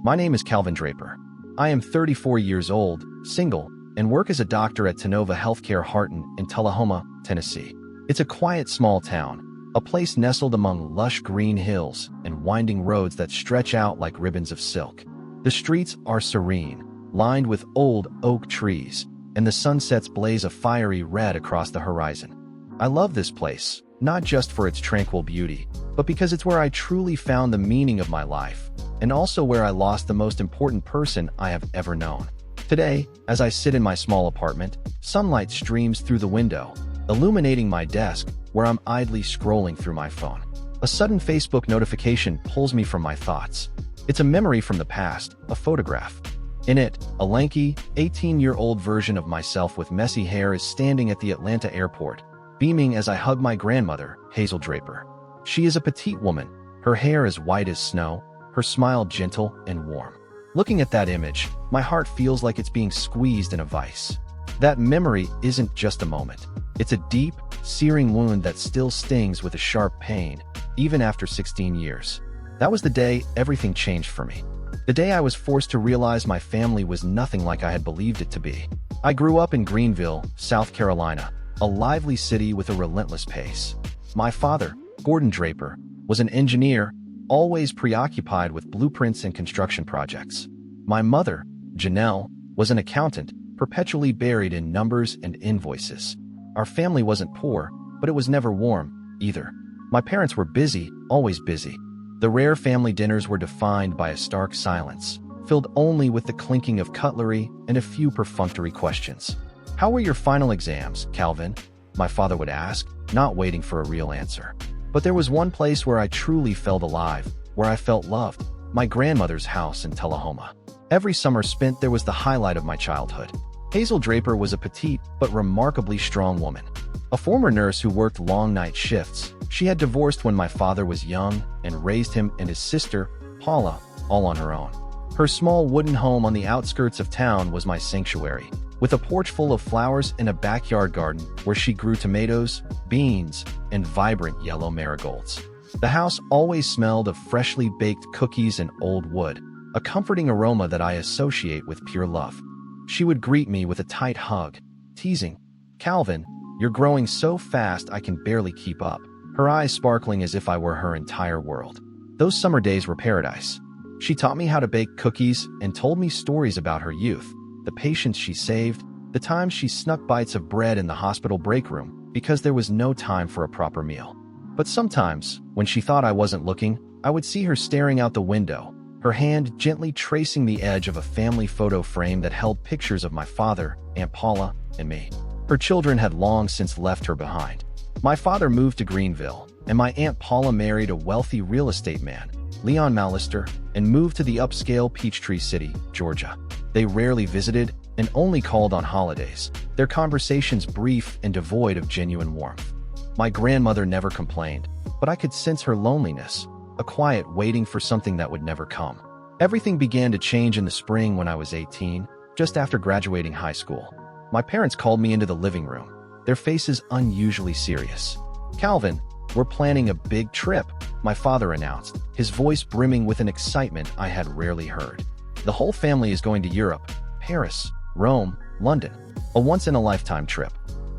My name is Calvin Draper. I am 34 years old, single, and work as a doctor at Tanova Healthcare Harton in Tullahoma, Tennessee. It's a quiet small town, a place nestled among lush green hills and winding roads that stretch out like ribbons of silk. The streets are serene, lined with old oak trees, and the sunsets blaze a fiery red across the horizon. I love this place, not just for its tranquil beauty, but because it's where I truly found the meaning of my life, and also where I lost the most important person I have ever known. Today, as I sit in my small apartment, sunlight streams through the window, illuminating my desk, where I'm idly scrolling through my phone. A sudden Facebook notification pulls me from my thoughts. It's a memory from the past, a photograph. In it, a lanky, 18-year-old version of myself with messy hair is standing at the Atlanta airport, beaming as I hug my grandmother, Hazel Draper. She is a petite woman, her hair as white as snow, her smile gentle and warm. Looking at that image, my heart feels like it's being squeezed in a vice. That memory isn't just a moment. It's a deep, searing wound that still stings with a sharp pain, even after 16 years. That was the day everything changed for me. The day I was forced to realize my family was nothing like I had believed it to be. I grew up in Greenville, South Carolina, a lively city with a relentless pace. My father, Gordon Draper, was an engineer, always preoccupied with blueprints and construction projects. My mother, Janelle, was an accountant, perpetually buried in numbers and invoices. Our family wasn't poor, but it was never warm, either. My parents were busy, always busy. The rare family dinners were defined by a stark silence, filled only with the clinking of cutlery and a few perfunctory questions. "How were your final exams, Calvin?" my father would ask, not waiting for a real answer. But there was one place where I truly felt alive, where I felt loved: my grandmother's house in Tullahoma. Every summer spent there was the highlight of my childhood. Hazel Draper was a petite but remarkably strong woman. A former nurse who worked long night shifts, she had divorced when my father was young and raised him and his sister, Paula, all on her own. Her small wooden home on the outskirts of town was my sanctuary, with a porch full of flowers and a backyard garden where she grew tomatoes, beans, and vibrant yellow marigolds. The house always smelled of freshly baked cookies and old wood, a comforting aroma that I associate with pure love. She would greet me with a tight hug, teasing, "Calvin, you're growing so fast I can barely keep up," her eyes sparkling as if I were her entire world. Those summer days were paradise. She taught me how to bake cookies and told me stories about her youth, the patience she saved, the times she snuck bites of bread in the hospital break room because there was no time for a proper meal. But sometimes, when she thought I wasn't looking, I would see her staring out the window, her hand gently tracing the edge of a family photo frame that held pictures of my father, Aunt Paula, and me. Her children had long since left her behind. My father moved to Greenville, and my Aunt Paula married a wealthy real estate man, Leon Mallister, and moved to the upscale Peachtree City, Georgia. They rarely visited and only called on holidays, their conversations brief and devoid of genuine warmth. My grandmother never complained, but I could sense her loneliness, a quiet waiting for something that would never come. Everything began to change in the spring when I was 18, just after graduating high school. My parents called me into the living room, their faces unusually serious. "Calvin, we're planning a big trip," my father announced, his voice brimming with an excitement I had rarely heard. "The whole family is going to Europe, Paris, Rome, London, a once-in-a-lifetime trip."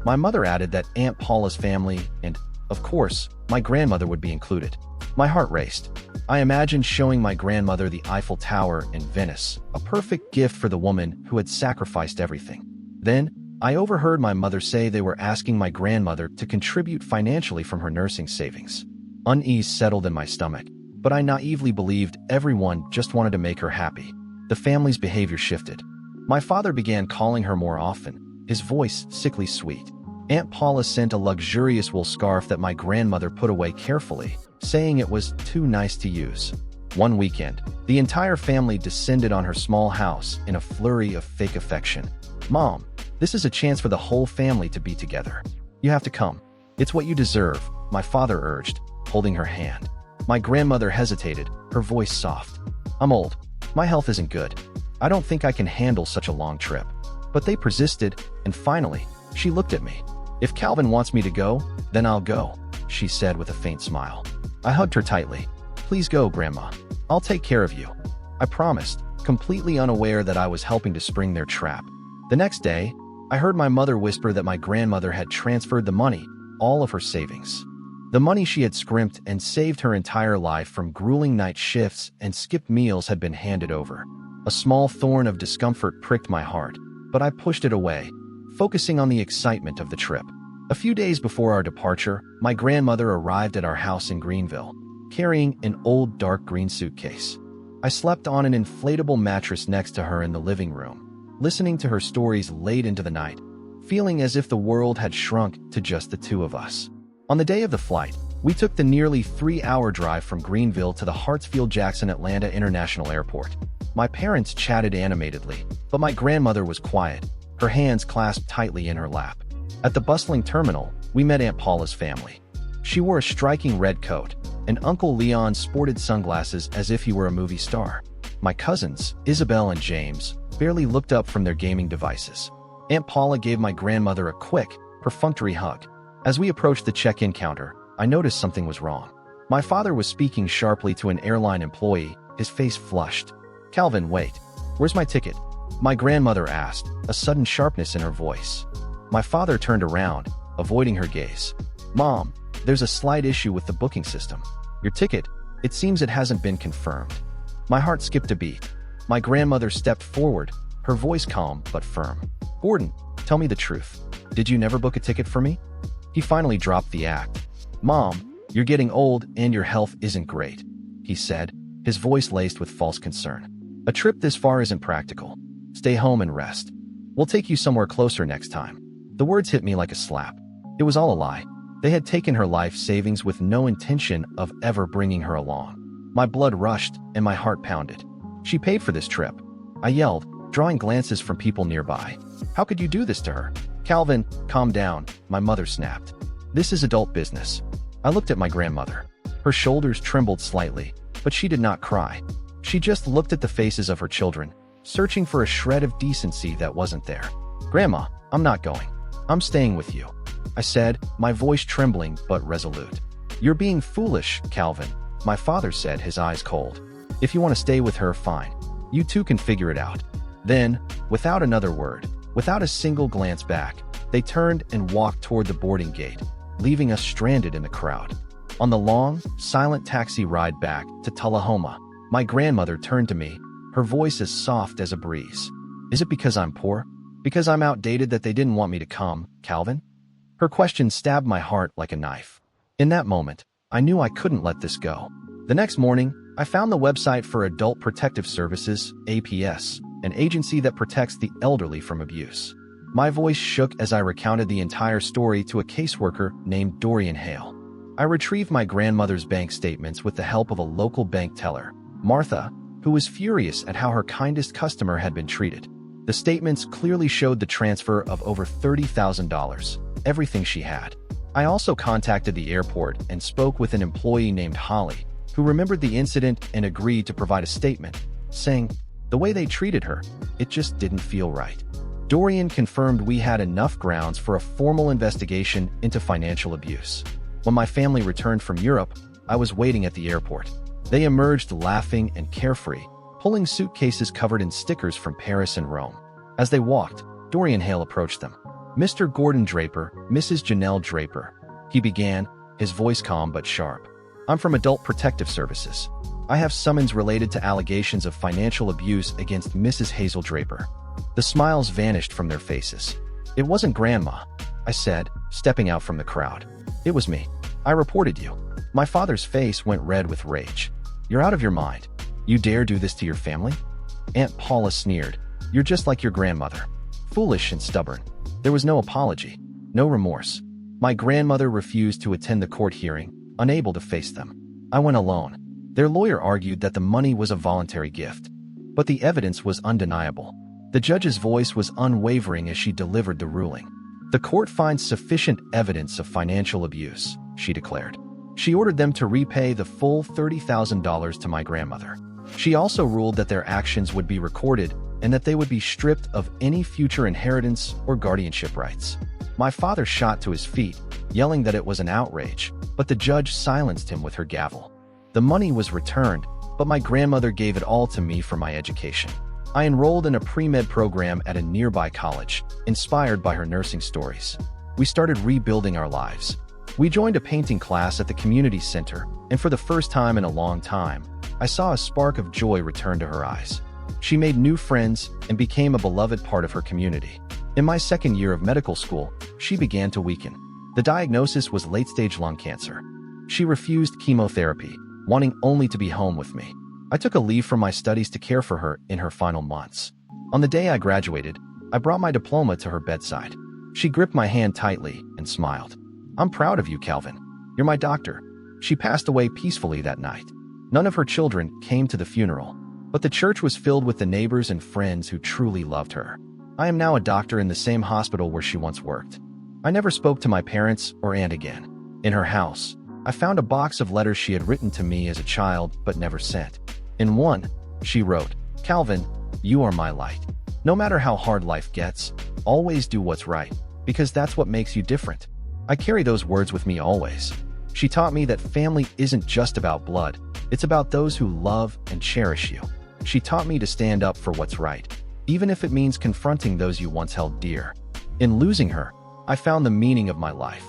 My mother added that Aunt Paula's family and, of course, my grandmother would be included. My heart raced. I imagined showing my grandmother the Eiffel Tower in Venice, a perfect gift for the woman who had sacrificed everything. Then, I overheard my mother say they were asking my grandmother to contribute financially from her nursing savings. Unease settled in my stomach, but I naively believed everyone just wanted to make her happy. The family's behavior shifted. My father began calling her more often, his voice sickly sweet. Aunt Paula sent a luxurious wool scarf that my grandmother put away carefully, saying it was too nice to use. One weekend, the entire family descended on her small house in a flurry of fake affection. "Mom, this is a chance for the whole family to be together. You have to come. It's what you deserve," my father urged, holding her hand. My grandmother hesitated, her voice soft. "I'm old. My health isn't good. I don't think I can handle such a long trip." But they persisted, and finally, she looked at me. "If Calvin wants me to go, then I'll go," she said with a faint smile. I hugged her tightly. "Please go, Grandma. I'll take care of you." I promised, completely unaware that I was helping to spring their trap. The next day, I heard my mother whisper that my grandmother had transferred the money, all of her savings. The money she had scrimped and saved her entire life from grueling night shifts and skipped meals had been handed over. A small thorn of discomfort pricked my heart, but I pushed it away, focusing on the excitement of the trip. A few days before our departure, my grandmother arrived at our house in Greenville, carrying an old dark green suitcase. I slept on an inflatable mattress next to her in the living room, listening to her stories late into the night, feeling as if the world had shrunk to just the two of us. On the day of the flight, we took the nearly 3-hour drive from Greenville to the Hartsfield-Jackson Atlanta International Airport. My parents chatted animatedly, but my grandmother was quiet, her hands clasped tightly in her lap. At the bustling terminal, we met Aunt Paula's family. She wore a striking red coat, and Uncle Leon sported sunglasses as if he were a movie star. My cousins, Isabel and James, barely looked up from their gaming devices. Aunt Paula gave my grandmother a quick, perfunctory hug. As we approached the check-in counter, I noticed something was wrong. My father was speaking sharply to an airline employee, his face flushed. "Calvin, wait. Where's my ticket?" my grandmother asked, a sudden sharpness in her voice. My father turned around, avoiding her gaze. "Mom, there's a slight issue with the booking system. Your ticket, it seems it hasn't been confirmed." My heart skipped a beat. My grandmother stepped forward, her voice calm but firm. "Gordon, tell me the truth. Did you never book a ticket for me?" He finally dropped the act. "Mom, you're getting old and your health isn't great," he said, his voice laced with false concern. "A trip this far isn't practical. Stay home and rest. We'll take you somewhere closer next time." The words hit me like a slap. It was all a lie. They had taken her life savings with no intention of ever bringing her along. My blood rushed and my heart pounded. "She paid for this trip," I yelled, drawing glances from people nearby. "How could you do this to her?" "Calvin, calm down," my mother snapped. "This is adult business." I looked at my grandmother. Her shoulders trembled slightly, but she did not cry. She just looked at the faces of her children, searching for a shred of decency that wasn't there. "Grandma, I'm not going. I'm staying with you," I said, my voice trembling but resolute. "You're being foolish, Calvin," my father said, his eyes cold. "If you want to stay with her, fine. You two can figure it out." Then, without another word, without a single glance back, they turned and walked toward the boarding gate, leaving us stranded in the crowd. On the long, silent taxi ride back to Tullahoma, my grandmother turned to me, her voice as soft as a breeze. "Is it because I'm poor? Because I'm outdated that they didn't want me to come, Calvin?" Her question stabbed my heart like a knife. In that moment, I knew I couldn't let this go. The next morning, I found the website for Adult Protective Services, APS, an agency that protects the elderly from abuse. My voice shook as I recounted the entire story to a caseworker named Dorian Hale. I retrieved my grandmother's bank statements with the help of a local bank teller, Martha, who was furious at how her kindest customer had been treated. The statements clearly showed the transfer of over $30,000, everything she had. I also contacted the airport and spoke with an employee named Holly, who remembered the incident and agreed to provide a statement, saying, "The way they treated her, it just didn't feel right." Dorian confirmed we had enough grounds for a formal investigation into financial abuse. When my family returned from Europe, I was waiting at the airport. They emerged laughing and carefree, pulling suitcases covered in stickers from Paris and Rome. As they walked, Dorian Hale approached them. "Mr. Gordon Draper, Mrs. Janelle Draper," he began, his voice calm but sharp. "I'm from Adult Protective Services. I have summons related to allegations of financial abuse against Mrs. Hazel Draper." The smiles vanished from their faces. "It wasn't Grandma," I said, stepping out from the crowd. "It was me. I reported you." My father's face went red with rage. "You're out of your mind. You dare do this to your family?" Aunt Paula sneered. "You're just like your grandmother. Foolish and stubborn." There was no apology, no remorse. My grandmother refused to attend the court hearing, unable to face them. I went alone. Their lawyer argued that the money was a voluntary gift, but the evidence was undeniable. The judge's voice was unwavering as she delivered the ruling. "The court finds sufficient evidence of financial abuse," she declared. She ordered them to repay the full $30,000 to my grandmother. She also ruled that their actions would be recorded and that they would be stripped of any future inheritance or guardianship rights. My father shot to his feet, yelling that it was an outrage, but the judge silenced him with her gavel. The money was returned, but my grandmother gave it all to me for my education. I enrolled in a pre-med program at a nearby college, inspired by her nursing stories. We started rebuilding our lives. We joined a painting class at the community center, and for the first time in a long time, I saw a spark of joy return to her eyes. She made new friends and became a beloved part of her community. In my second year of medical school, she began to weaken. The diagnosis was late-stage lung cancer. She refused chemotherapy, wanting only to be home with me. I took a leave from my studies to care for her in her final months. On the day I graduated, I brought my diploma to her bedside. She gripped my hand tightly and smiled. "I'm proud of you, Calvin. You're my doctor." She passed away peacefully that night. None of her children came to the funeral, but the church was filled with the neighbors and friends who truly loved her. I am now a doctor in the same hospital where she once worked. I never spoke to my parents or aunt again. In her house, I found a box of letters she had written to me as a child but never sent. In one, she wrote, "Calvin, you are my light. No matter how hard life gets, always do what's right, because that's what makes you different." I carry those words with me always. She taught me that family isn't just about blood, it's about those who love and cherish you. She taught me to stand up for what's right, even if it means confronting those you once held dear. In losing her, I found the meaning of my life.